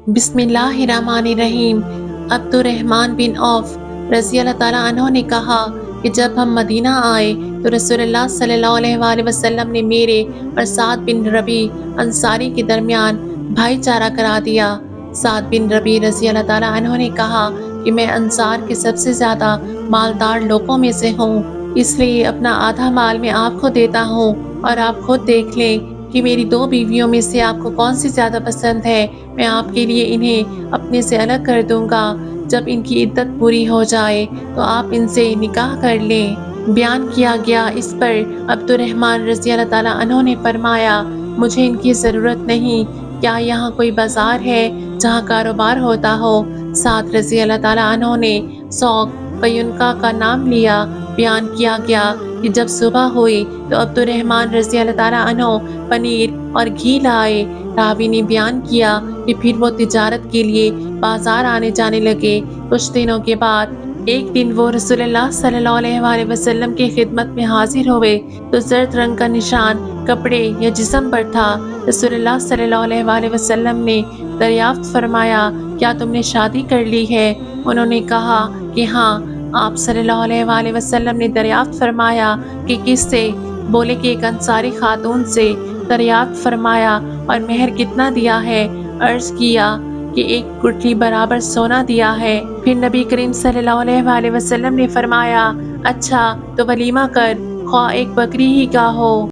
बिस्मिल्लाहिर्रहमानिर्रहीम। Abdurrahman bin of रज़ी अल्लाह ताला अन्हो ने कहा कि जब हम मदीना आए तो रसूलुल्लाह सल्लल्लाहु अलैहि वसल्लम ने मेरे और साद बिन रबी अंसारी के दरमियान भाईचारा करा दिया। साद बिन रबी रज़ी अल्लाह ताला अन्हो ने कहा कि मैं अंसार के सबसे ज़्यादा मालदार लोगों में से हूँ, इसलिए अपना आधा माल मैं आपको देता हूँ और आप खुद देख लें कि मेरी दो बीवियों में से आपको कौन सी ज़्यादा पसंद है। मैं आपके लिए इन्हें अपने से अलग कर दूंगा। जब इनकी इद्दत पूरी हो जाए तो आप इनसे निकाह कर लें। बयान किया गया। इस पर अब्दुर्रहमान रज़ी अल्लाह ताला अन्हो ने फरमाया, मुझे इनकी ज़रूरत नहीं। क्या यहाँ कोई बाजार है जहाँ कारोबार होता हो? साद रज़ी अल्लाह ताला अन्हो ने सौक कयुनका का नाम लिया। बयान किया गया कि जब सुबह हुई तो अब्दुर्रहमान रज़ी अल्लाह ताला अन्हो पनीर और घी लाए। रावी ने बयान किया कि फिर वो तिजारत के लिए बाजार आने जाने लगे। कुछ दिनों के बाद एक दिन वो रसूलुल्लाह सल्लल्लाहु अलैहि वसल्लम की खिदमत में हाजिर हुए तो जर्द रंग का निशान कपड़े या जिस्म पर था। रसूलुल्लाह सल्लल्लाहु अलैहि वसल्लम ने दरियाफ्त फरमाया, क्या तुमने शादी कर ली है? उन्होंने कहा कि हाँ। आप सल्लल्लाहु अलैहि वसल्लम ने दरियाफ्त फरमाया कि किससे? बोले कि एक अंसारी खातून से। दरियाफ्त फरमाया, और मेहर कितना दिया है? अर्ज किया कि एक गुठली बराबर सोना दिया है। फिर नबी करीम सल्लल्लाहु अलैहि वसल्लम ने फरमाया, अच्छा तो वलीमा कर, ख्वाह एक बकरी ही का हो।